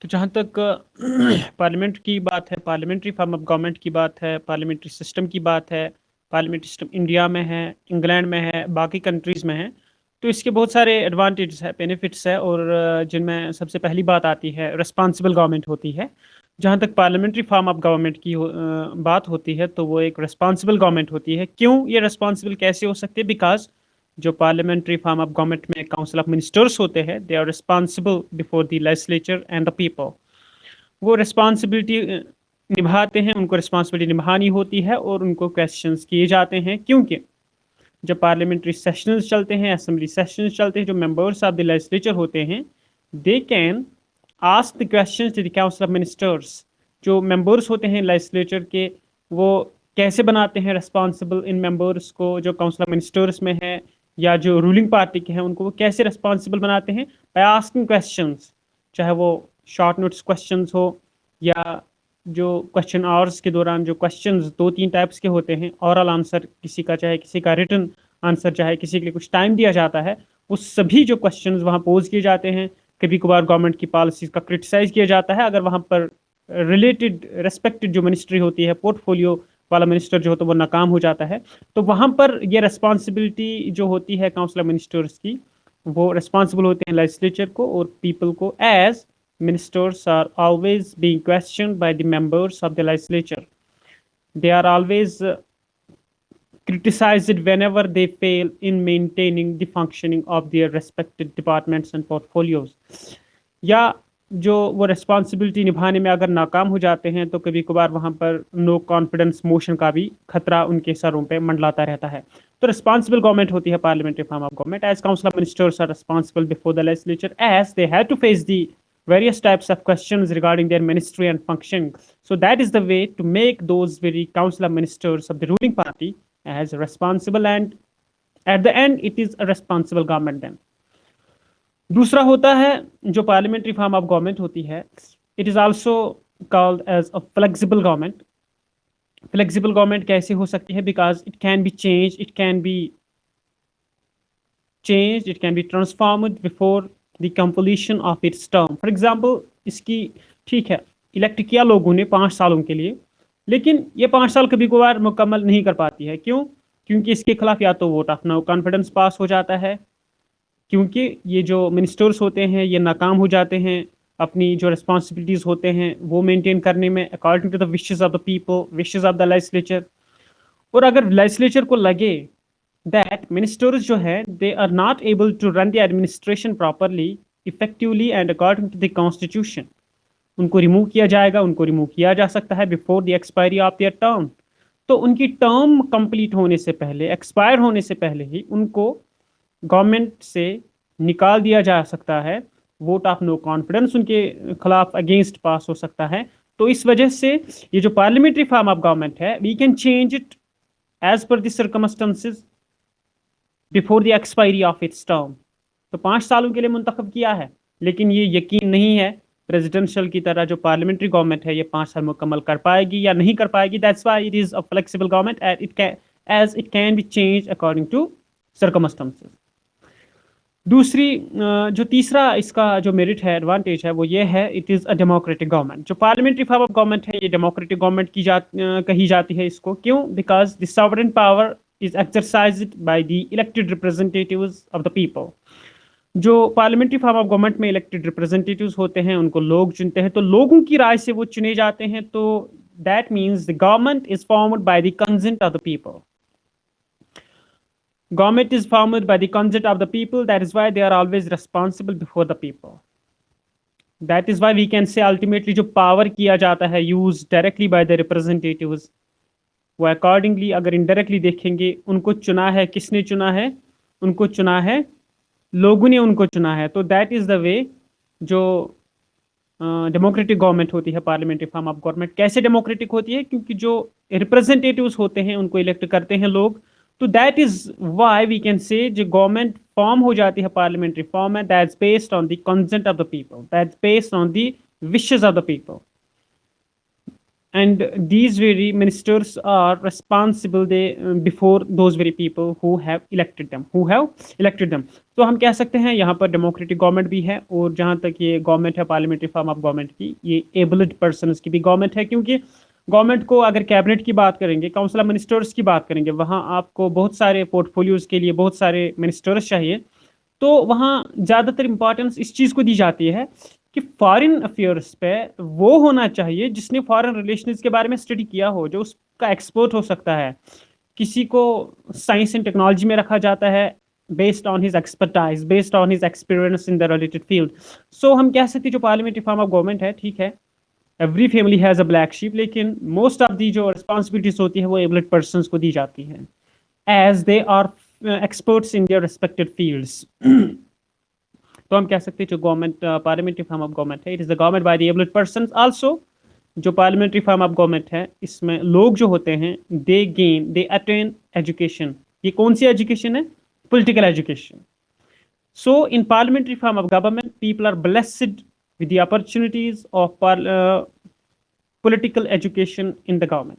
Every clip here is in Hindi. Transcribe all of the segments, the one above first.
तो जहाँ तक पार्लियामेंट की बात है, पार्लियामेंट्री फॉर्म ऑफ गवर्नमेंट की बात है, पार्लियामेंट्री सिस्टम की बात है, पार्लियामेंट्री सिस्टम इंडिया में है, इंग्लैंड में है, बाकी कंट्रीज़ में है। तो इसके बहुत सारे एडवांटेज है, बेनिफिट्स है, और जिनमें सबसे पहली बात आती है रिस्पॉन्सिबल गवर्नमेंट होती है। जहाँ तक पार्लियामेंट्री फॉर्म ऑफ गवर्नमेंट की बात होती है, तो वो एक रिस्पॉन्सिबल गवर्नमेंट होती है। क्यों ये रिस्पॉन्सिबल कैसे हो सकती है? बिकॉज जो पार्लियामेंट्री फॉर्म ऑफ गवर्नमेंट में काउंसिल ऑफ मिनिस्टर्स होते हैं, they are responsible before the legislature and the people. वो रिस्पॉन्सिबिलिटी निभाते हैं, उनको रिस्पॉन्सिबिलिटी निभानी होती है और उनको क्वेश्चंस किए जाते हैं। क्योंकि जब पार्लियामेंट्री सेशंस चलते हैं, असेंबली सेशंस चलते हैं, जो मेंबर्स ऑफ द लेजिस्लेचर होते हैं, they can ask the questions to the council of ministers. जो मेंबर्स होते हैं लेजिस्लेचर के, वो कैसे बनाते हैं रिस्पॉन्सिबल इन मेंबर्स को जो काउंसिल ऑफ मिनिस्टर्स में है, या जो रूलिंग पार्टी के हैं उनको वो कैसे रिस्पॉन्सिबल बनाते हैं? बाय आस्किंग क्वेश्चंस, चाहे वो शॉर्ट नोट्स क्वेश्चंस हो, या जो क्वेश्चन आवर्स के दौरान जो क्वेश्चंस 2-3 टाइप्स के होते हैं, ओरल आंसर किसी का, चाहे किसी का रिटन आंसर, चाहे किसी के लिए कुछ टाइम दिया जाता है, वो सभी जो क्वेश्चंस वहाँ पोज किए जाते हैं। कभी कभार गवर्नमेंट की पॉलिसीज का क्रिटिसाइज किया जाता है, अगर वहाँ पर रिलेटेड रेस्पेक्टेड जो मिनिस्ट्री होती है, पोर्टफोलियो वाला मिनिस्टर जो होता है वो नाकाम हो जाता है, तो वहाँ पर ये रिस्पॉन्सिबिलिटी जो होती है काउंसिल ऑफ मिनिस्टर्स की, वो रिस्पॉन्सिबल होते हैं लेजिस्लेचर को और पीपल को, as ministers are always being questioned by the members of the legislature. They are always criticized whenever they fail in maintaining the functioning of their respected departments and portfolios. या जो वो रिस्पॉन्सिबिलिटी निभाने में अगर नाकाम हो जाते हैं, तो कभी कभार वहाँ पर नो कॉन्फिडेंस मोशन का भी खतरा उनके सरों पे मंडलाता रहता है। तो रिस्पॉन्सिबल गवर्नमेंट होती है parliamentary form of government, as council of ministers are responsible before the legislature, as they have to face the various types of questions regarding their ministry and function. So that is the way to make those very council of ministers of the ruling party as responsible, and at the end it is a responsible government then. दूसरा होता है जो पार्लियामेंट्री फॉर्म ऑफ गवर्नमेंट होती है, it is also called as a flexible government. Flexible government कैसे हो सकती है? Because it can be change, it can be changed, it can be transformed before the completion of its term. For example, इसकी ठीक है, इलेक्ट किया लोगों ने 5 सालों के लिए, लेकिन ये 5 साल कभी कभार मुकम्मल नहीं कर पाती है। क्यों? क्योंकि इसके खिलाफ या तो वोट ऑफ नो कॉन्फिडेंस पास हो जाता है, क्योंकि ये जो मिनिस्टर्स होते हैं ये नाकाम हो जाते हैं अपनी जो रिस्पॉन्सिबिलिटीज़ होते हैं वो मेंटेन करने में, according to the wishes of the people, wishes of the legislature. और अगर लेजिस्लेचर को लगे that ministers जो है they are not able to run the administration properly, effectively and according to the constitution, उनको रिमूव किया जाएगा, उनको रिमूव किया जा सकता है before the expiry of their term. तो उनकी टर्म कंप्लीट होने से पहले, एक्सपायर होने से पहले ही उनको गवर्नमेंट से निकाल दिया जा सकता है, वोट ऑफ नो कॉन्फिडेंस उनके खिलाफ अगेंस्ट पास हो सकता है। तो इस वजह से ये जो पार्लियामेंट्री फॉर्म ऑफ गवर्नमेंट है, we can change it as per the circumstances before the expiry of its term. तो 5 सालों के लिए मुंतखब किया है, लेकिन ये यकीन नहीं है प्रेसिडेंशियल की तरह जो पार्लियामेंट्री गवर्नमेंट है ये 5 साल मुकम्मल कर पाएगी या नहीं कर पाएगी। That's why it is a flexible government as it can be change according to circumstances. दूसरी जो तीसरा इसका जो मेरिट है, एडवांटेज है, वो ये है, it is a democratic government. जो पार्लियामेंट्री फॉर्म ऑफ गवर्नमेंट है ये डेमोक्रेटिक गवर्नमेंट कही जाती है इसको। क्यों? Because the sovereign power is exercised by the elected representatives of the people. जो पार्लियामेंट्री फॉर्म ऑफ गवर्नमेंट में इलेक्टेड रिप्रेजेंटेटिव्स होते हैं उनको लोग चुनते हैं, तो लोगों की राय से वो चुने जाते हैं। तो that means the government is formed by the consent of the people. Government is formed by the consent of the people, that is why they are always responsible before the people. That is why we can say ultimately जो पावर किया जाता है use directly by the representatives, वो अकॉर्डिंगली अगर इनडायरेक्टली देखेंगे, उनको चुना है, किसने चुना है? उनको चुना है, लोगों ने उनको चुना है। तो दैट इज़ द वे जो डेमोक्रेटिक गवर्नमेंट होती है, पार्लियामेंट्री फॉर्म ऑफ गवर्नमेंट। कैसे डेमोक्रेटिक होती है? क्योंकि जो रिप्रेजेंटेटिव्स होते हैं उनको इलेक्ट करते हैं लोग। तो that is why we can say जो गवर्नमेंट फॉर्म हो जाती है पार्लियामेंट्री फॉर्म है, that's based on the consent of the people, that's based on the wishes of the people. and these very ministers are responsible they before those very people who have elected them. तो हम कह सकते हैं यहाँ पर डेमोक्रेटिक गवर्नमेंट भी है, और जहाँ तक ये गवर्नमेंट है पार्लियामेंट्री फॉर्म ऑफ गवर्नमेंट की, ये एबल्ड पर्सन्स की भी गवर्नमेंट है, क्योंकि गवर्नमेंट को अगर कैबिनेट की बात करेंगे, काउंसिल ऑफ मिनिस्टर्स की बात करेंगे, वहाँ आपको बहुत सारे पोर्टफोलियोज के लिए बहुत सारे मिनिस्टर्स चाहिए। तो वहाँ ज़्यादातर इंपॉर्टेंस इस चीज़ को दी जाती है कि फॉरेन अफेयर्स पे वो होना चाहिए जिसने फॉरेन रिलेशंस के बारे में स्टडी किया हो, जो उसका एक्सपर्ट हो सकता है। किसी को साइंस एंड टेक्नोलॉजी में रखा जाता है based on his expertise, based on his experience in the related field. So हम कह सकते हैं जो पार्लियामेंट्री फॉर्म ऑफ गवर्नमेंट है, ठीक है, every family has a black sheep, लेकिन मोस्ट ऑफ दी जो रिस्पॉन्सिबिलिटीज होती है वो एबल्ड पर्सनस को दी जाती है as they are experts in their respected fields. तो हम कह सकते हैं जो government parliamentary form of government है, it is the government by the abled persons. Also जो पार्लियामेंट्री फॉर्म ऑफ गवर्नमेंट है, इसमें लोग जो होते हैं दे अटेन एजुकेशन। ये कौन सी एजुकेशन है? Political education. So in parliamentary form of government, people are blessed with the opportunities of political education in the government.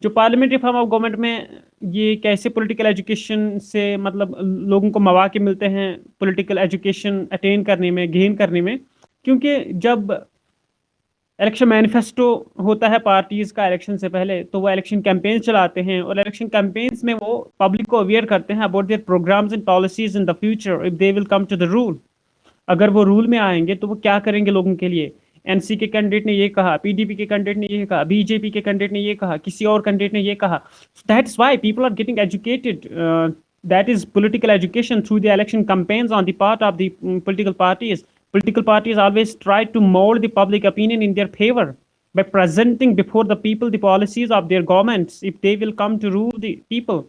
जो पार्लियामेंट्री फॉर्म ऑफ गवर्नमेंट में ये कैसे पॉलिटिकल एजुकेशन से मतलब लोगों को मौके मिलते हैं पॉलिटिकल एजुकेशन अटेन करने में, गेन करने में, क्योंकि जब इलेक्शन मैनिफेस्टो होता है पार्टीज का इलेक्शन से पहले, तो वो इलेक्शन कैंपेन चलाते हैं, और इलेक्शन कैंपेन्स में वो पब्लिक को अवेयर करते हैं about their programmes and policies in the future if they will come to the rule. अगर वो रूल में आएंगे तो वो क्या करेंगे लोगों के लिए। एनसी के कैंडिडेट ने ये कहा, पीडीपी के कैंडिडेट ने ये कहा, बीजेपी के कैंडिडेट ने ये कहा, किसी और कैंडिडेट ने ये कहा। That's why people are getting educated, that is political education through the election campaigns on the part of the political parties. Political parties always try to mold the public opinion in their favor by presenting before the people the policies of their governments if they will come to rule the people.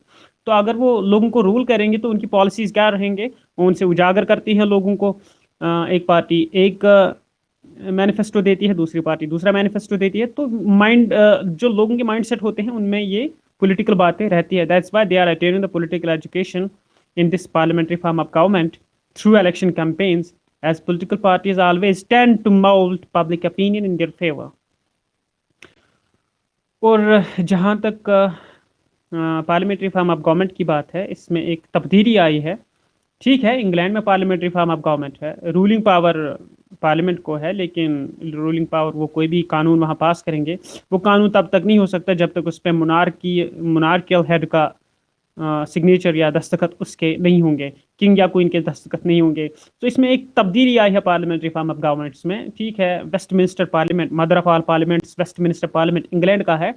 तो अगर वो लोगों को रूल करेंगे तो उनकी पॉलिसीज क्या रहेंगे, वो उनसे उजागर करती हैं लोगों को। एक पार्टी एक मैनिफेस्टो देती है, दूसरी पार्टी दूसरा मैनिफेस्टो देती है, तो माइंड जो लोगों के माइंड सेट होते हैं उनमें ये पॉलिटिकल बातें रहती है। That's why they are attending the political education in this parliamentary form of government through election campaigns, as political parties always tend to mold public opinion in their favor. और जहाँ तक पार्लियामेंट्री फॉर्म ऑफ गवर्नमेंट की बात है, इसमें एक तब्दीली आई है। ठीक है, इंग्लैंड में पार्लियामेंट्री फॉर्म ऑफ गवर्नमेंट है, रूलिंग पावर पार्लियामेंट को है, लेकिन रूलिंग पावर वो कोई भी कानून वहाँ पास करेंगे, वो कानून तब तक नहीं हो सकता जब तक उस पर मोनार्कियल हेड का सिग्नेचर या दस्तखत उसके नहीं होंगे, किंग या क्वीन के दस्तखत नहीं होंगे। तो इसमें एक तब्दीली आई है पार्लियामेंट्री फॉर्म ऑफ गवर्नमेंट्स में। ठीक है, Westminster parliament, mother of all parliaments, Westminster parliament England का है।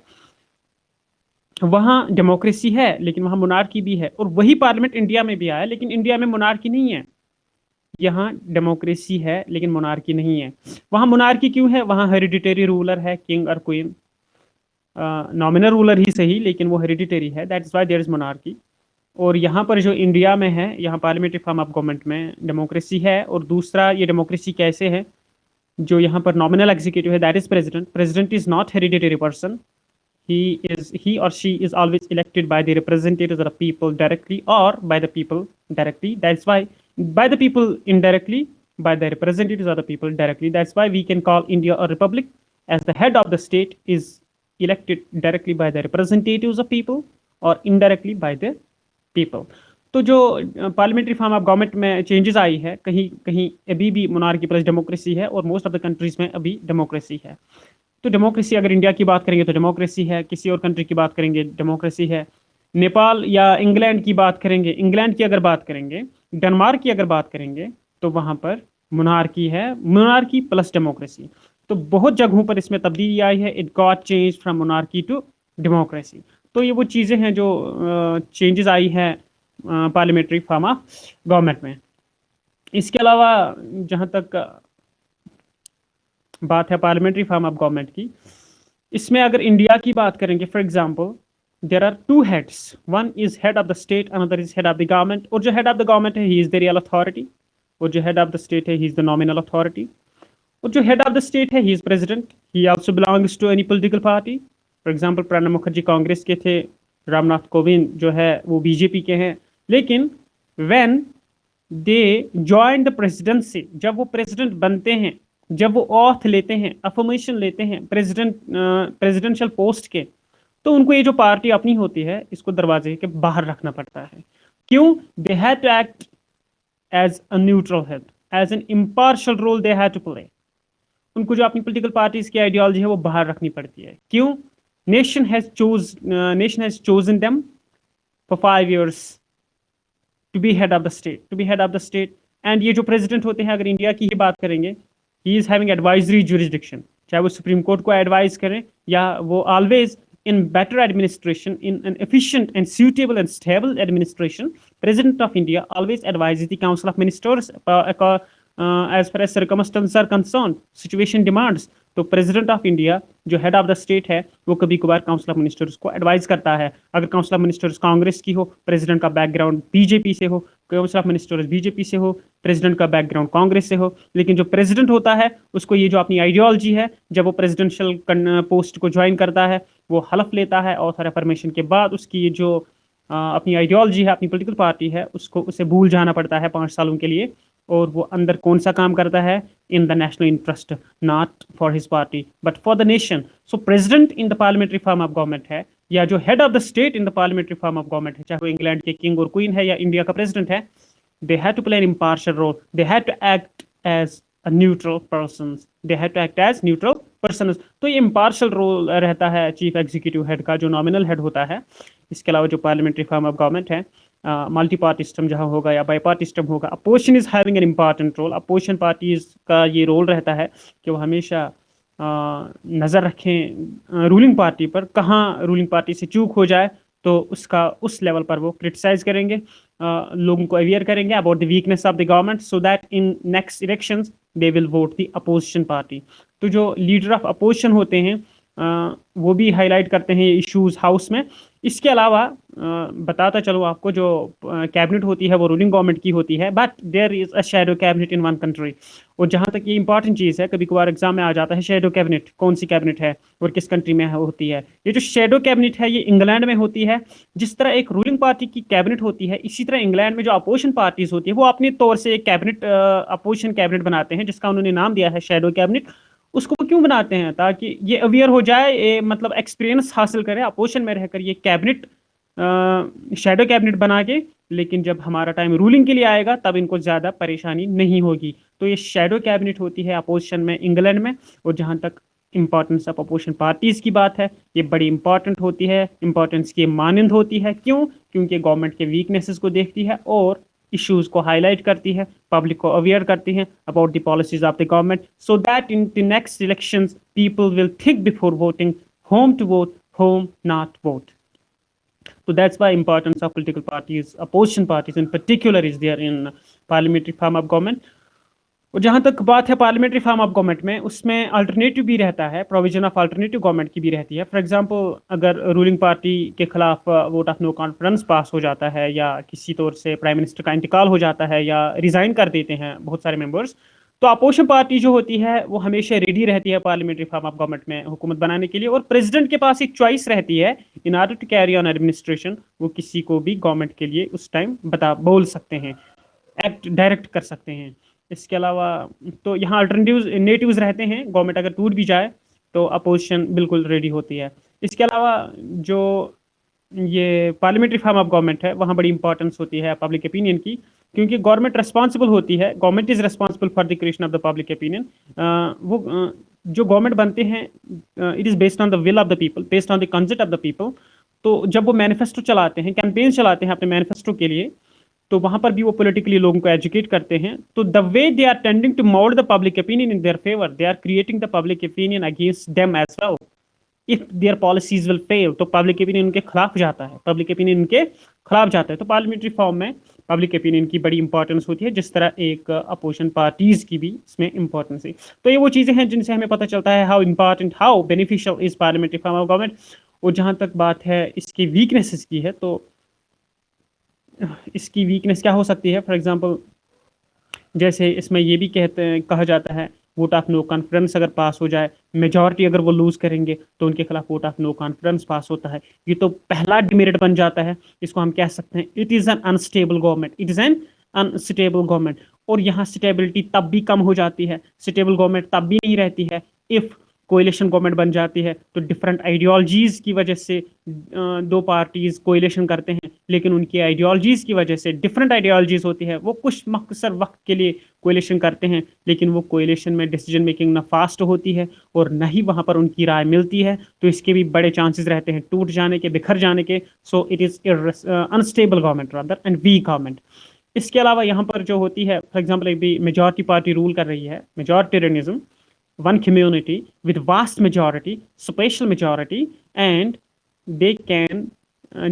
वहाँ डेमोक्रेसी है लेकिन वहाँ मोनार्की भी है, और वही पार्लियामेंट इंडिया में भी आया, लेकिन इंडिया में मोनार्की नहीं है। यहाँ डेमोक्रेसी है लेकिन मोनार्की नहीं है। वहाँ मोनार्की क्यों है? वहाँ हेरिडिटरी रूलर है, किंग और क्वीन, नॉमिनल रूलर ही सही लेकिन वो हेरिडिटरी है, that is why there is monarchy. और यहाँ पर जो इंडिया में है, यहाँ पार्लियामेंट्री फॉर्म ऑफ गवर्नमेंट में डेमोक्रेसी है। और दूसरा, ये डेमोक्रेसी कैसे है, जो यहाँ पर नॉमिनल एग्जीक्यूटिव है that is president. President is not hereditary person, he or she is always elected by the representatives of the people directly or by the people directly. That's why by the people indirectly, by the representatives of the people directly. That's why we can call India a republic, as the head of the state is elected directly by the representatives of people or indirectly by the people. तो जो पार्लियामेंट्री फॉर्म ऑफ गवर्नमेंट में चेंजेस आई है, कहीं कहीं अभी भी मोनार्की प्लस डेमोक्रेसी है, और मोस्ट ऑफ द कंट्रीज में अभी डेमोक्रेसी है। तो डेमोक्रेसी अगर इंडिया की बात करेंगे तो डेमोक्रेसी है, किसी और कंट्री की बात करेंगे डेमोक्रेसी है। नेपाल या इंग्लैंड की बात करेंगे, इंग्लैंड की अगर बात करेंगे, डेनमार्क की अगर बात करेंगे, तो वहाँ पर मोनार्की है, मोनार्की प्लस डेमोक्रेसी। तो बहुत जगहों पर इसमें तब्दीली आई है, it got change from monarchy to democracy. तो ये वो चीज़ें हैं जो चेंजेस आई है पार्लियामेंट्री फॉर्म ऑफ गवर्नमेंट में। इसके अलावा जहाँ तक बात है पार्लियामेंट्री फॉर्म ऑफ गवर्नमेंट की, इसमें अगर इंडिया की बात करेंगे, for example there are two heads, one is head of the state, another is head of the government. और जो हेड ऑफ द गवर्नमेंट है he is the real authority, और जो हेड ऑफ द स्टेट है he is the nominal authority. और जो हेड ऑफ द स्टेट है he is president, he also belongs to any political party. For example Pranab Mukherjee Congress के थे, रामनाथ कोविंद जो है वो बीजेपी के हैं, लेकिन when they join the presidency, जब वो प्रेसिडेंट बनते हैं, जब वो ऑथ लेते हैं, अफर्मेशन लेते हैं प्रेसिडेंशियल पोस्ट के, तो उनको ये जो पार्टी अपनी होती है इसको दरवाजे के बाहर रखना पड़ता है। क्यों? They have to act as a neutral head, as an impartial role they have to play. उनको जो अपनी पॉलिटिकल पार्टीज की आइडियोलॉजी है वो बाहर रखनी पड़ती है। क्यों? Nation has chosen them for 5 years to be head of the state, and ये जो प्रेसिडेंट होते हैं, अगर इंडिया की ही बात करेंगे, he is having advisory jurisdiction, चाहे वो सुप्रीम कोर्ट को एडवाइज करें या वो always in better administration, in an efficient and suitable and stable administration, President of India always advises the Council of Ministers as far as circumstances are concerned, situation demands. तो प्रेसिडेंट ऑफ इंडिया जो हेड ऑफ द स्टेट है वो कभी कभार काउंसिल ऑफ मिनिस्टर्स को एडवाइस करता है। अगर काउंसिल ऑफ मिनिस्टर्स कांग्रेस की हो, प्रेसिडेंट का बैकग्राउंड बीजेपी से हो, काउंसिल ऑफ मिनिस्टर्स बीजेपी से हो, प्रेसिडेंट का बैकग्राउंड कांग्रेस से हो, लेकिन जो प्रेसिडेंट होता है उसको ये जो अपनी आइडियोलॉजी है, जब वो प्रेसिडेंशियल पोस्ट को ज्वाइन करता है, वो हलफ लेता है और अफर्मेशन के बाद उसकी ये जो अपनी आइडियोलॉजी है, अपनी पॉलिटिकल पार्टी है, उसको उसे भूल जाना पड़ता है 5 सालों के लिए, और वो अंदर कौन सा काम करता है? In the national interest, not for his party but for the nation. So president in the parliamentary form of government है, या जो head of the state in the parliamentary form of government है, चाहे वो इंग्लैंड के किंग और क्वीन है या इंडिया का प्रेसिडेंट है, they had to play an impartial role, they had to act as a neutral persons, तो ये impartial रोल रहता है चीफ एग्जीक्यूटिव हेड का, जो नॉमिनल हेड होता है। इसके अलावा जो पार्लियामेंट्री फॉर्म ऑफ गवर्नमेंट है, मल्टी पार्टी सिस्टम जहाँ होगा या बाई पार्टी सिस्टम होगा, opposition is having an important role. Opposition parties का ये रोल रहता है कि वो हमेशा नज़र रखें रूलिंग पार्टी पर, कहाँ रूलिंग पार्टी से चूक हो जाए तो उसका उस लेवल पर वो क्रिटिसाइज करेंगे, लोगों को अवेयर करेंगे about the weakness of the government, so that in next elections they will vote the opposition party. तो जो लीडर ऑफ अपोजिशन होते हैं वो भी हाईलाइट करते हैं इश्यूज हाउस में। इसके अलावा बताता चलो आपको, जो कैबिनेट होती है वो रूलिंग गवर्नमेंट की होती है, but there is a shadow cabinet in one country. और जहाँ तक ये इंपॉर्टेंट चीज़ है, कभी कभार एग्जाम में आ जाता है शैडो कैबिनेट कौन सी कैबिनेट है और किस कंट्री में होती है। ये जो शैडो कैबिनेट है ये इंग्लैंड में होती है। जिस तरह एक रूलिंग पार्टी की कैबिनेट होती है, इसी तरह इंग्लैंड में जो अपोजिशन पार्टीज होती है वो अपने तौर से एक कैबिनेट अपोजिशन कैबिनेट बनाते हैं, जिसका उन्होंने नाम दिया है शैडो कैबिनेट। उसको क्यों बनाते हैं? ताकि ये अवेयर हो जाए, मतलब एक्सपीरियंस हासिल करे अपोजिशन में रहकर ये कैबिनेट, शैडो कैबिनेट बना के, लेकिन जब हमारा टाइम रूलिंग के लिए आएगा तब इनको ज़्यादा परेशानी नहीं होगी। तो ये शैडो कैबिनेट होती है अपोजिशन में इंग्लैंड में। और जहाँ तक इंपॉर्टेंस ऑफ अपोजिशन पार्टीज़ की बात है, ये बड़ी इंपॉर्टेंट होती है, इंपॉर्टेंस की मानंद होती है। क्यों? क्योंकि गवर्नमेंट के वीकनेसेस को देखती है और इश्यूज को हाईलाइट करती है, पब्लिक को अवेयर करती हैं about the policies of the government, so that in the next elections people will think before voting, whom to vote, whom not vote. So that's why importance of political parties, opposition parties in particular, is there in parliamentary form of government. और जहाँ तक बात है पार्लियामेंट्री फॉर्म ऑफ गवर्नमेंट में, उसमें अल्टरनेटिव भी रहता है, प्रोविजन ऑफ अल्टरनेटिव गवर्नमेंट की भी रहती है। फॉर एग्जांपल, अगर रूलिंग पार्टी के खिलाफ वोट ऑफ नो कॉन्फिडेंस पास हो जाता है, या किसी तौर से प्राइम मिनिस्टर का इंतकाल हो जाता है, या रिजाइन कर देते हैं बहुत सारे मेंबर्स, तो अपोजिशन पार्टी जो होती है वो हमेशा रेडी रहती है पार्लियामेंट्री फॉर्म ऑफ गवर्नमेंट में हुकूमत बनाने के लिए। और प्रेसिडेंट के पास एक चॉइस रहती है, in order to carry on administration, वो किसी को भी गवर्नमेंट के लिए उस टाइम बोल सकते हैं, एक्ट डायरेक्ट कर सकते हैं। इसके अलावा तो यहाँ अल्टरनेटिव्स रहते हैं, गवर्नमेंट अगर टूट भी जाए तो अपोजिशन बिल्कुल रेडी होती है। इसके अलावा जो ये पार्लियामेंट्री फॉर्म ऑफ गवर्नमेंट है वहाँ बड़ी इंपॉर्टेंस होती है पब्लिक ओपिनियन की, क्योंकि गवर्नमेंट रिस्पॉन्सिबल होती है, government is responsible for the creation of the public opinion. वो जो गवर्नमेंट बनते हैं, it is based on the will of the people, based on the consent of the people. तो जब वो मैनिफेस्टो चलाते हैं, कैंपेन चलाते हैं अपने मैनिफेस्टो के लिए, तो वहाँ पर भी वो पॉलिटिकली लोगों को एजुकेट करते हैं। तो the way they are tending to mould the public opinion in their favour, they are creating the public opinion against them as well. If their policies will fail, तो पब्लिक ओपिनियन उनके खिलाफ जाता है, पब्लिक ओपिनियन उनके खिलाफ जाता है। तो पार्लियामेंट्री फॉर्म में पब्लिक ओपिनियन की बड़ी इंपॉर्टेंस होती है, जिस तरह एक अपोजिशन पार्टीज की भी इसमें इंपॉर्टेंस है। तो ये वो चीज़ें हैं जिनसे हमें पता चलता है how beneficial is parliamentary form of government. और जहाँ तक बात है इसकी वीकनेसेस की है, तो इसकी वीकनेस क्या हो सकती है? फॉर एग्जांपल, जैसे इसमें ये भी कहा जाता है वोट ऑफ नो कॉन्फिडेंस अगर पास हो जाए, मेजॉरिटी अगर वो लूज करेंगे तो उनके खिलाफ वोट ऑफ नो कॉन्फिडेंस पास होता है। ये तो पहला डिमेरिट बन जाता है, इसको हम कह सकते हैं it is an unstable government, it is an unstable government. और यहाँ स्टेबिलिटी तब भी कम हो जाती है, स्टेबल गवर्नमेंट तब भी नहीं रहती है इफ कोएलिशन गवर्नमेंट बन जाती है। तो डिफरेंट आइडियोलॉजीज की वजह से दो पार्टीज कोएलिशन करते हैं, लेकिन उनकी आइडियोलॉजीज की वजह से, डिफरेंट आइडियोलॉजीज होती है, वो कुछ मख्सर वक्त के लिए कोएलिशन करते हैं, लेकिन वो कोएलिशन में डिसीजन मेकिंग ना फास्ट होती है और न ही वहां पर उनकी राय मिलती है। तो इसके भी बड़े चांसेस रहते हैं टूट जाने के, बिखर जाने के। So it is unstable government rather and weak government. इसके अलावा यहाँ पर जो होती है, फॉर एग्जाम्पल अभी मेजॉरिटी पार्टी रूल कर रही है, majoritarianism, one community with vast majority, spatial majority, and they can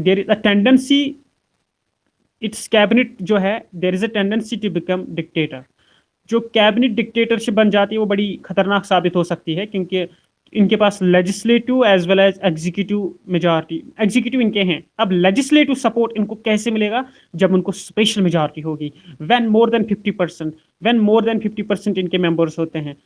there is a tendency, its cabinet जो है, there is a tendency to become dictator। जो कैबिनेट डिक्टेटरशिप बन जाती है वो बड़ी खतरनाक साबित हो सकती है, क्योंकि इनके पास legislative as well as executive majority, executive इनके हैं। अब लेजिस्लेटिव सपोर्ट इनको कैसे मिलेगा? जब उनको स्पेशल मेजॉरिटी होगी, when more than 50%, when more than 50% इनके मेंबर्स होते हैं।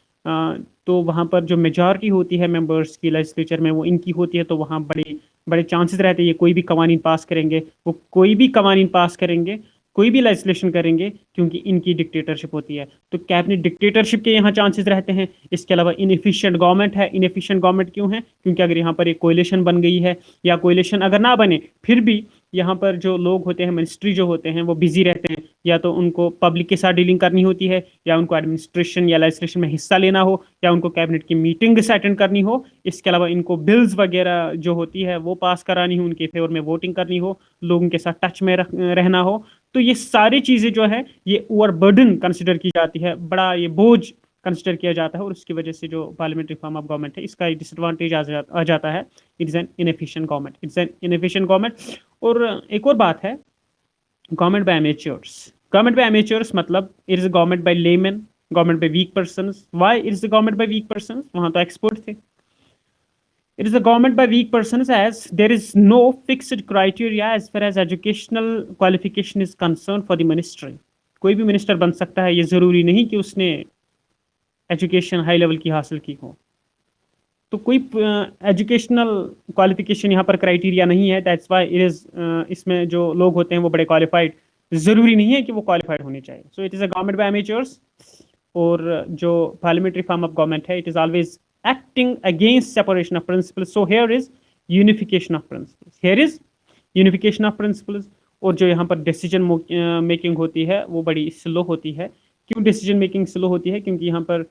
तो वहाँ पर जो मेजॉरिटी होती है मेंबर्स की लेजिस्लेचर में वो इनकी होती है, तो वहाँ बड़े बड़े चांसेस रहते हैं ये कोई भी कवानीन पास करेंगे, वो कोई भी कवानीन पास करेंगे, कोई भी लेजिस्लेशन करेंगे, क्योंकि इनकी डिक्टेटरशिप होती है। तो कैबिनेट डिक्टेटरशिप के यहाँ चांसेस रहते हैं। इसके अलावा इनएफिशिएंट गवर्नमेंट है। इनएफिशिएंट गवर्नमेंट क्यों है? क्योंकि अगर यहाँ पर एक कोएलिशन बन गई है, या कोएलिशन अगर ना बने फिर भी यहाँ पर जो लोग होते हैं, मिनिस्ट्री जो होते हैं, वो बिजी रहते हैं, या तो उनको पब्लिक के साथ डीलिंग करनी होती है, या उनको एडमिनिस्ट्रेशन या लेजिस्लेशन में हिस्सा लेना हो, या उनको कैबिनेट की मीटिंग अटेंड करनी हो। इसके अलावा इनको बिल्स वगैरह जो होती है वो पास करानी हो, उनके फेवर में वोटिंग करनी हो, लोगों के साथ टच में रहना हो। तो ये सारी चीज़ें जो है ये ओवरबर्डन कंसिडर की जाती है, बड़ा ये बोझ कंसिडर किया जाता है, और उसकी वजह से जो पार्लियामेंट्री फॉर्म ऑफ गवर्नमेंट है इसका डिसएडवांटेज आ जाता है। It's an inefficient government, it's an inefficient government. और एक और बात है, government by amateurs. Government by amateurs मतलब it is government by layman, government by weak persons. Why it is government by weak persons? वहां तो एक्सपर्ट थे। It is a government by weak persons as there is no fixed criteria as far as educational qualification is concerned for the ministry। कोई भी मिनिस्टर बन सकता है, ये जरूरी नहीं कि उसने एजुकेशन हाई लेवल की हासिल की हो। तो कोई एजुकेशनल क्वालिफिकेशन यहाँ पर क्राइटेरिया नहीं है। दैट्स व्हाई इट इज, इसमें जो लोग होते हैं वो बड़े क्वालिफाइड जरूरी नहीं है कि वो क्वालिफाइड होने चाहिए। सो it is a government by amateurs. और जो पार्लियामेंट्री फॉर्म ऑफ गवर्नमेंट है, it is always acting against separation of principles। So here is unification of principles, here is unification of principles। और जो यहाँ पर डिसीजन मेकिंग होती है वो बड़ी स्लो होती है। क्यों डिसीजन मेकिंग स्लो होती है? क्योंकि यहाँ पर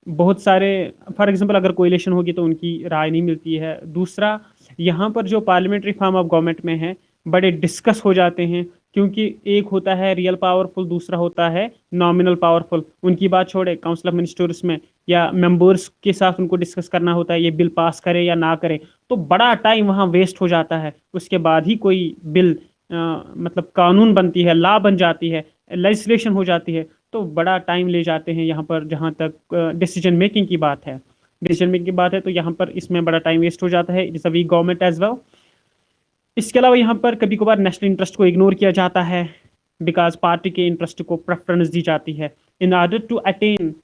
बहुत सारे, फॉर एग्जांपल अगर कोएलिशन होगी तो उनकी राय नहीं मिलती है। दूसरा, यहाँ पर जो पार्लियामेंट्री फॉर्म ऑफ गवर्नमेंट में है बड़े डिस्कस हो जाते हैं, क्योंकि एक होता है रियल पावरफुल, दूसरा होता है नॉमिनल पावरफुल। उनकी बात छोड़े, काउंसिल ऑफ मिनिस्टर्स में या मेंबर्स के साथ उनको डिस्कस करना होता है ये बिल पास करे या ना करे, तो बड़ा टाइम वहाँ वेस्ट हो जाता है। उसके बाद ही कोई बिल मतलब कानून बनती है, लॉ बन जाती है, लेजिस्लेशन हो जाती है। तो बड़ा टाइम ले जाते हैं यहाँ पर। जहाँ तक डिसीजन मेकिंग की बात है, डिसीजन मेकिंग की बात है, तो यहाँ पर इसमें बड़ा टाइम वेस्ट हो जाता है। It is a weak government as well. इसके अलावा यहाँ पर कभी कभार नेशनल इंटरेस्ट को इग्नोर किया जाता है, बिकॉज पार्टी के इंटरेस्ट को प्रेफरेंस दी जाती है in order to attain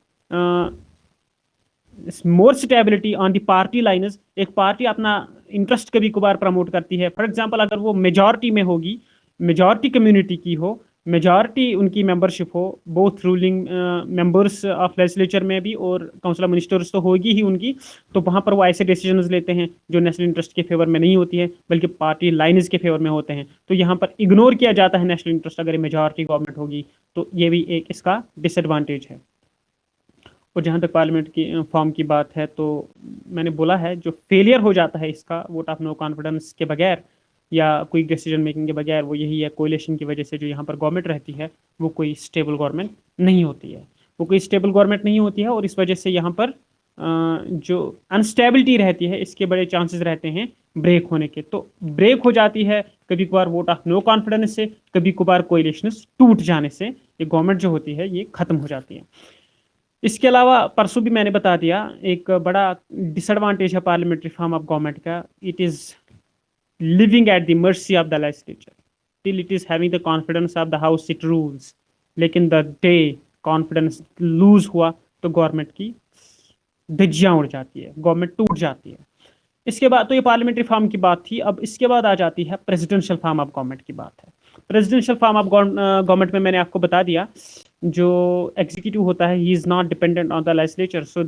more stability on the party lines. एक पार्टी अपना इंटरेस्ट कभी कभार प्रमोट करती है। फॉर एग्जांपल अगर वो मेजॉरिटी में होगी, मेजॉरिटी कम्युनिटी की हो, मेजॉरिटी उनकी मेंबरशिप हो, both ruling members of legislature में भी और काउंसिल ऑफ मिनिस्टर्स तो होगी ही उनकी, तो वहाँ पर वो ऐसे डिसीजंस लेते हैं जो नेशनल इंटरेस्ट के फेवर में नहीं होती है, बल्कि पार्टी लाइन्स के फेवर में होते हैं। तो यहाँ पर इग्नोर किया जाता है नेशनल इंटरेस्ट अगर मेजॉरिटी गवर्नमेंट होगी, तो ये भी एक इसका डिसएडवांटेज है। और जहाँ तक पार्लियामेंट की फॉर्म की बात है, तो मैंने बोला है जो फेलियर हो जाता है इसका वोट ऑफ नो कॉन्फिडेंस के बगैर या कोई डिसीजन मेकिंग के बगैर, वो यही है कोएलिशन की वजह से जो यहाँ पर गवर्नमेंट रहती है वो कोई स्टेबल गवर्नमेंट नहीं होती है, वो कोई स्टेबल गवर्नमेंट नहीं होती है। और इस वजह से यहाँ पर जो अनस्टेबिलिटी रहती है इसके बड़े चांसेस रहते हैं ब्रेक होने के। तो ब्रेक हो जाती है कभी कभार वोट ऑफ नो कॉन्फिडेंस से, कभी कभार कोएलिशन टूट जाने से ये गवर्नमेंट जो होती है ये खत्म हो जाती है। इसके अलावा परसों भी मैंने बता दिया एक बड़ा डिसएडवांटेज है पार्लियामेंट्री फॉर्म ऑफ गवर्नमेंट का, it is living at the mercy of the legislature till it is having the confidence of the house it rules। लेकिन the day confidence lose हुआ तो गवर्नमेंट की धज्जियां उड़ जाती है, गवर्नमेंट टूट जाती है। इसके बाद तो ये पार्लियामेंट्री फॉर्म की बात थी। अब इसके बाद आ जाती है प्रेसिडेंशियल फॉर्म ऑफ गवर्नमेंट की बात है। प्रेसिडेंशियल फॉर्म ऑफ गवर्नमेंट में मैंने आपको बता दिया, जो एग्जीक्यूटिव होता है he is not dependent on the legislature. So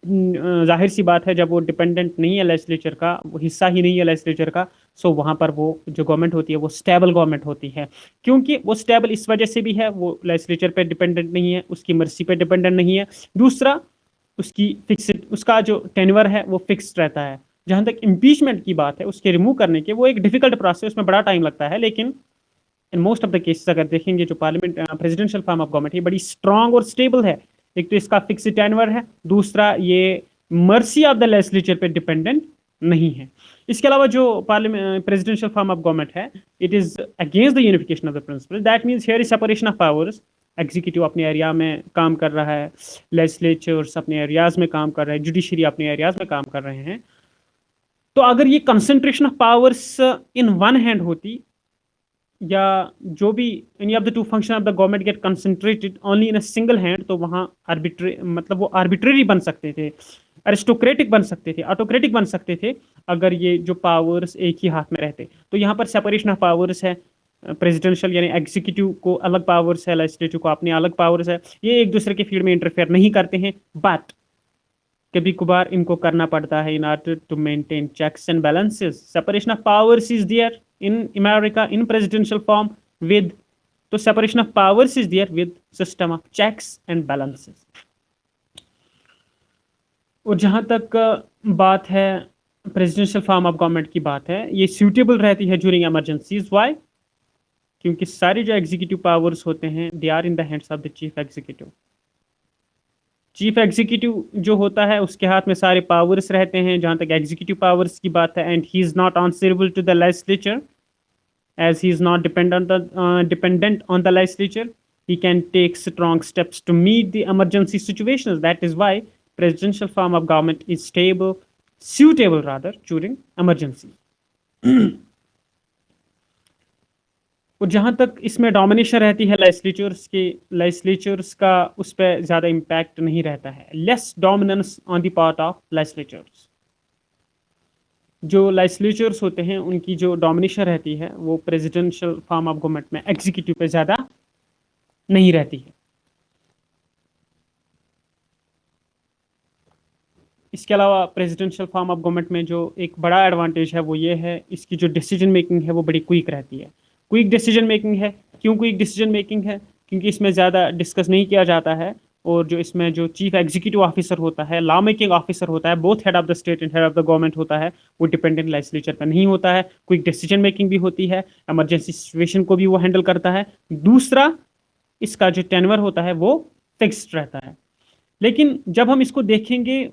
जाहिर सी बात है, जब वो डिपेंडेंट नहीं है लेजिस्लेचर का, वो हिस्सा ही नहीं है लेजिस्लेचर का, सो वहाँ पर वो जो गवर्नमेंट होती है वो स्टेबल गवर्नमेंट होती है। क्योंकि वो स्टेबल इस वजह से भी है, वो लेजिस्लेचर पे डिपेंडेंट नहीं है, उसकी मर्जी पे डिपेंडेंट नहीं है। दूसरा, उसकी फिक्स्ड, उसका जो टेन्योर है वो फिक्स्ड रहता है। जहाँ तक इम्पीचमेंट की बात है, उसके रिमूव करने के, वो एक डिफिकल्ट प्रोसेस, उसमें बड़ा टाइम लगता है, लेकिन in most of the cases अगर देखेंगे जो parliament presidential form of government है बड़ी स्ट्रांग और स्टेबल है। एक तो इसका फिक्स टेन्योर है, दूसरा ये मर्सी ऑफ द लेजिस्लेचर पे डिपेंडेंट नहीं है। इसके अलावा जो parliament presidential form of government है, it is against the unification of the principle. That means here is separation of powers. Executive अपने एरिया में काम कर रहा है, लेजिस्लेचर्स अपने एरियाज में काम कर रहे हैं, जुडिशरी अपने एरियाज में काम कर रहे हैं। तो अगर ये concentration of powers in one hand होती, या जो भी any of the two function of the government get concentrated only in a single hand, तो वहाँ मतलब वो आर्बिट्रेरी बन सकते थे, अरिस्टोक्रेटिक बन सकते थे, ऑटोक्रेटिक बन सकते थे, अगर ये जो पावर्स एक ही हाथ में रहते। तो यहाँ पर सेपरेशन ऑफ पावर्स है, प्रेसिडेंशियल यानी एग्जीक्यूटिव को अलग पावर्स है, लेजिस्लेटिव को अपने अलग पावर्स है। ये एक दूसरे के फील्ड में इंटरफेयर नहीं करते हैं, बट कभी कभार इनको करना पड़ता है in order to maintain checks and balances. Separation of powers is there in America in presidential form with, तो separation of powers is there with system of checks and balances। और जहाँ तक बात है प्रेसिडेंशियल फॉर्म ऑफ गवर्नमेंट की बात है, ये सूटेबल रहती है ड्यूरिंग इमरजेंसीज। वाई? क्योंकि सारी जो एग्जीक्यूटिव पावर्स होते हैं they are in the hands of the chief executive. Chief executive जो होता है उसके हाथ में सारे पावर्स रहते हैं जहाँ तक एग्जीक्यूटिव पावर्स की बात है, and he is not answerable to the legislature as he is not dependent on the legislature. He can take strong steps to meet the emergency situations. That is why presidential form of government is suitable rather during emergency। और जहाँ तक इसमें डोमिनेशन रहती है लेजिस्लेचर्स का उस पर ज़्यादा इम्पैक्ट नहीं रहता है, less dominance on the part of legislatures. जो लेजिस्लेचर्स होते हैं उनकी जो डोमिनेशन रहती है वो प्रेसिडेंशियल फॉर्म ऑफ गवर्नमेंट में एग्जीक्यूटिव पे ज़्यादा नहीं रहती है। इसके अलावा प्रेसिडेंशियल फॉर्म ऑफ गवर्नमेंट में जो एक बड़ा एडवांटेज है वो ये है, इसकी जो डिसीजन मेकिंग है वो बड़ी क्विक रहती है। क्विक डिसीजन मेकिंग है, क्यों क्विक डिसीजन मेकिंग है? क्योंकि इसमें ज़्यादा डिस्कस नहीं किया जाता है, और जो इसमें जो चीफ एग्जीक्यूटिव ऑफिसर होता है, लॉ मेकिंग ऑफिसर होता है, both head of the state and head of the government होता है, वो डिपेंडेंट लेजिस्लेचर पर नहीं होता है। क्विक डिसीजन मेकिंग भी होती है, इमरजेंसी सिचुएशन को भी वो हैंडल करता है। दूसरा, इसका जो टेन्योर होता है वो फिक्स्ड रहता है। लेकिन जब हम इसको देखेंगे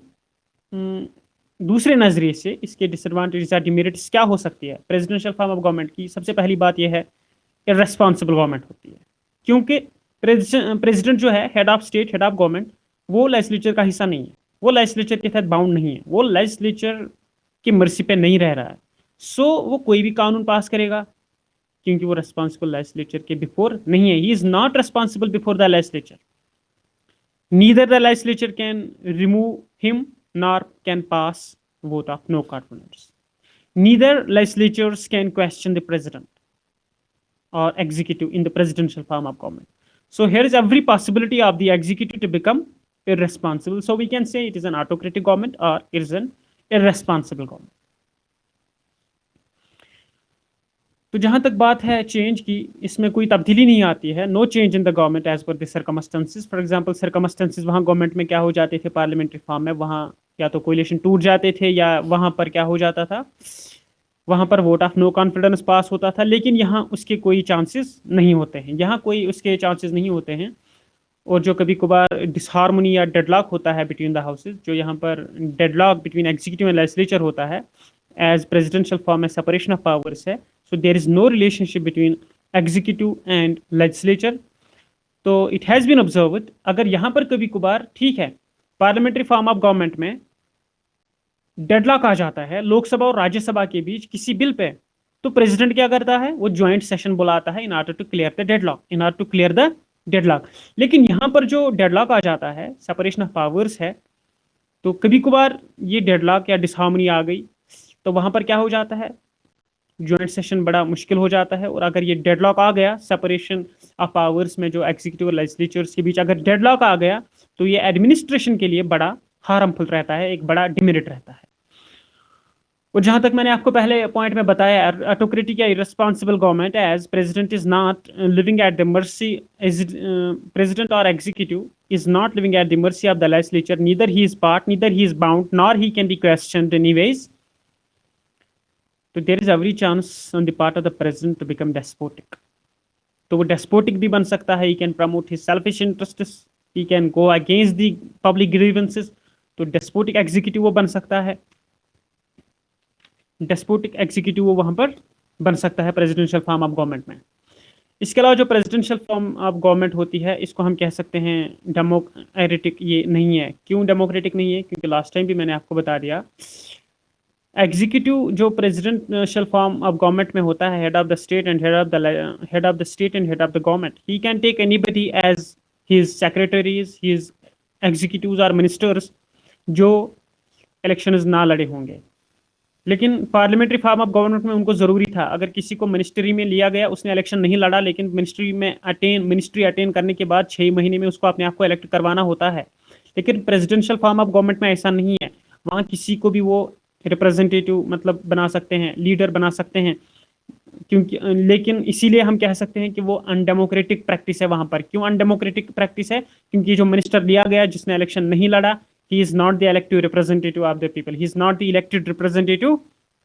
दूसरे नज़रिए से, इसके डिसएडवांटेजेस या डिमेरिट्स क्या हो सकती है प्रेसिडेंशियल फॉर्म ऑफ गवर्नमेंट की, सबसे पहली बात यह है इररेस्पॉन्सिबल गवर्नमेंट होती है। क्योंकि प्रेसिडेंट जो है, head of state, head of government, वो लेजिस्लेचर का हिस्सा नहीं है, वो लेजिस्लेचर के तहत बाउंड नहीं है, वो लेजिस्लेचर की मर्जी पे नहीं रह रहा है। सो वो कोई भी कानून पास करेगा क्योंकि वो रिस्पॉन्सिबल लेजिस्लेचर के बिफोर नहीं है। He is not responsible before the legislature. Neither the legislature can remove him nor can pass vote of no confidence. Neither legislatures can question the president or executive in the presidential form of government. So here is every possibility of the executive to become irresponsible. So we can say it is an autocratic government or it is an irresponsible government. तो जहाँ तक बात है चेंज की, इसमें कोई तब्दीली नहीं आती है। No change in the government as per the circumstances. For example circumstances वहाँ गवर्नमेंट में क्या हो जाते थे पार्लियामेंट्री फॉर्म में, वहाँ या तो कोलिशन टूट जाते थे या वहाँ पर क्या हो जाता था, वहाँ पर वोट ऑफ नो कॉन्फिडेंस पास होता था। लेकिन यहाँ उसके कोई चांसेस नहीं होते हैं, यहाँ कोई उसके चांसेस नहीं होते हैं। और जो कभी कभार डिसहार्मनी या डेडलॉक होता है बिटवीन द हाउसेज, जो यहाँ पर deadlock between executive and legislature होता है, एज प्रेसिडेंशियल फॉर्म में सेपरेशन ऑफ पावर्स है, so there is no relationship between executive and legislature. तो इट हैज़ बीन ऑब्जर्व्ड, अगर यहाँ पर कभी कभार ठीक है पार्लियामेंट्री फॉर्म ऑफ गवर्नमेंट में डेडलॉक आ जाता है लोकसभा और राज्यसभा के बीच किसी बिल पे, तो प्रेसिडेंट क्या करता है, वो ज्वाइंट सेशन बुलाता है in order to clear the deadlock. लेकिन यहाँ पर जो डेडलॉक आ जाता है, सेपरेशन ऑफ पावर्स है, तो कभी कभार ये डेडलॉक या डिसहार्मनी आ गई, तो वहाँ पर क्या हो जाता है, जॉइंट सेशन बड़ा मुश्किल हो जाता है। और अगर ये डेडलॉक आ गया सेपरेशन ऑफ पावर्स में, जो एग्जीक्यूटिव और लेजिस्लेचर्स के बीच अगर डेडलॉक आ गया, तो ये एडमिनिस्ट्रेशन के लिए बड़ा हार्मफुल रहता है, एक बड़ा डिमेरिट रहता है। और जहां तक मैंने आपको पहले पॉइंट में बताया, ऑटोक्रेटिक या irresponsible government as president is not living at the mercy, is president और executive is not living at the mercy of the legislature, neither he is part, neither he is bound, nor he can be questioned anyways. So there is every chance on the part of the president to become despotic. तो वो despotic भी बन सकता है, he can promote his selfish interests, he can go against the public grievances. तो despotic executive वो बन सकता है, despotic executive वो वहां पर बन सकता है presidential form of government में। इसके अलावा जो प्रेसिडेंशियल फॉर्म ऑफ गवर्नमेंट होती है, इसको हम कह सकते हैं डेमोक्रेटिक ये नहीं है। क्यों डेमोक्रेटिक नहीं है? क्योंकि लास्ट टाइम भी मैंने आपको बता दिया, एग्जीक्यूटिव जो प्रेसिडेंशियल फॉर्म ऑफ गवर्नमेंट में होता है, head of the state and head of the state and head of the government, he can take anybody as his secretaries, his executives और मिनिस्टर्स जो इलेक्शंस ना लड़े होंगे। लेकिन पार्लियामेंट्री फॉर्म ऑफ गवर्नमेंट में उनको ज़रूरी था, अगर किसी को मिनिस्ट्री में लिया गया, उसने इलेक्शन नहीं लड़ा, लेकिन मिनिस्ट्री अटेन करने के बाद 6 महीने में उसको अपने आप को इलेक्ट करवाना होता है। लेकिन प्रेसिडेंशियल फॉर्म ऑफ गवर्नमेंट में ऐसा नहीं है, वहाँ किसी को भी वो रिप्रेजेंटेटिव मतलब बना सकते हैं, लीडर बना सकते हैं। क्योंकि लेकिन इसीलिए हम कह सकते हैं कि वो अनडेमोक्रेटिक प्रैक्टिस है वहाँ पर। क्यों अनडेमोक्रेटिक प्रैक्टिस है? क्योंकि जो मिनिस्टर लिया गया जिसने इलेक्शन नहीं लड़ा, he is not the elected representative of the people, he is not the elected representative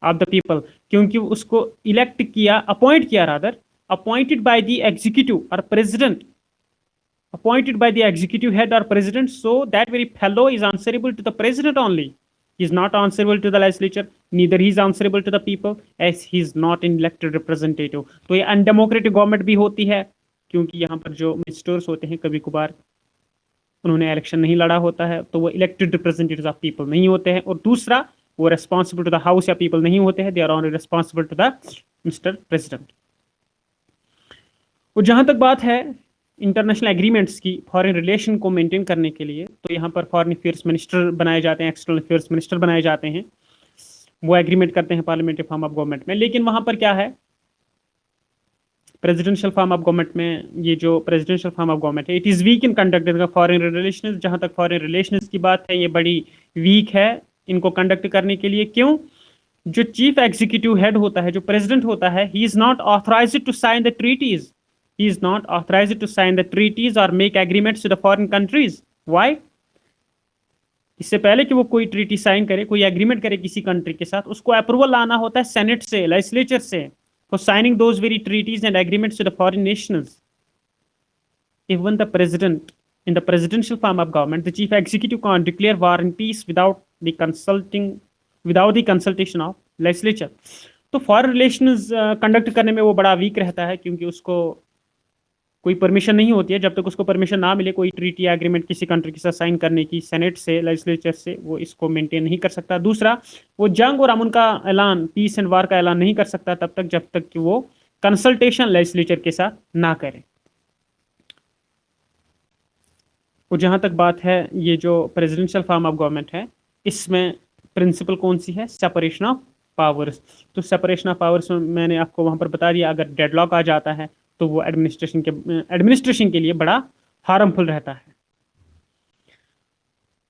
of the people, क्योंकि उसको इलेक्ट किया, अपॉइंट किया rather, appointed by the executive or president, appointed by the executive head or president, so that very fellow is answerable to the president only, he is not answerable to the legislature, neither he is answerable to the people as he is not an elected representative। तो ये अनडेमोक्रेटिक गवर्नमेंट भी होती है क्योंकि यहाँ पर जो मिनिस्टर्स होते हैं कभी कभार उन्होंने इलेक्शन नहीं लड़ा होता है, तो वो इलेक्टेड रिप्रेजेंटेटिव्स ऑफ पीपल नहीं होते हैं। और दूसरा, वो रेस्पॉन्सिबल टू द हाउस या पीपल नहीं होते हैं, they are only responsible to the mister president. और जहां तक बात है इंटरनेशनल एग्रीमेंट्स की फॉरेन रिलेशन को मेंटेन करने के लिए, तो यहाँ पर फॉरेन अफेयर्स मिनिस्टर बनाए जाते हैं, एक्सटर्नल अफेयर्स मिनिस्टर बनाए जाते हैं, वो एग्रीमेंट करते हैं पार्लियामेंट्री फॉर्म ऑफ गवर्नमेंट में। लेकिन वहां पर क्या है, प्रेसिडेंशियल फॉर्म ऑफ गवर्नमेंट में, ये जो प्रेसिडेंशियल फॉर्म ऑफ गवर्नमेंट है, it is week in conduct foreign relations. जहां तक फॉरेन रिलेशंस की बात है, ये बड़ी वीक है इनको कंडक्ट करने के लिए। क्यों? जो चीफ एग्जीक्यूटिव हेड होता है, जो प्रेसिडेंट होता है, he is not authorised to sign the treaties, he is not authorised to sign the treaties और make agreements with the foreign countries. Why? इससे पहले कि वो कोई ट्रीटी साइन करे, कोई एग्रीमेंट करे किसी कंट्री के साथ, उसको अप्रूवल लाना होता है सेनेट से, लेजिस्लेचर से, for signing those very treaties and agreements with the foreign nations. Even the president, in the presidential form of government, the chief executive can't declare war and peace without the consultation of legislature. तो फॉरेन रिलेशंस कंडक्ट करने में वो बड़ा वीक रहता है क्योंकि उसको कोई परमिशन नहीं होती है। जब तक उसको परमिशन ना मिले कोई ट्रीटी या एग्रीमेंट किसी कंट्री के साथ साइन करने की सेनेट से, लेजिस्लेचर से, वो इसको मेंटेन नहीं कर सकता। दूसरा, वो जंग और अमन का ऐलान, पीस एंड वार का ऐलान नहीं कर सकता तब तक जब तक कि वो कंसल्टेशन लेजिस्लेचर के साथ ना करे। और जहां तक बात है ये जो प्रेसिडेंशियल फॉर्म ऑफ गवर्नमेंट है, इसमें प्रिंसिपल कौन सी है? Separation of powers. तो सेपरेशन ऑफ पावर्स मैंने आपको वहां पर बता दिया, अगर डेडलॉक आ जाता है तो वो एडमिनिस्ट्रेशन के लिए बड़ा हार्मफुल रहता है।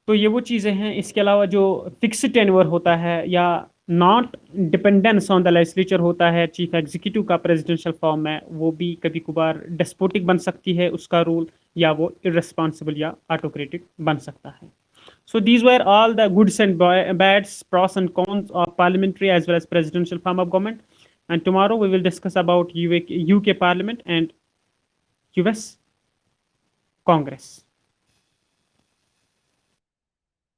तो ये वो चीज़ें हैं। इसके अलावा जो फिक्स्ड टेन्योर होता है या not dependence on the legislature होता है चीफ एग्जीक्यूटिव का प्रेसिडेंशियल फॉर्म में, वो भी कभी कभार डेस्पोटिक बन सकती है उसका रूल, या वो इररेस्पॉन्सिबल या ऑटोक्रेटिक बन सकता है। So these were all the goods and bads, pros and cons of parliamentary as well as presidential form of government. And tomorrow we will discuss about UK Parliament and US Congress.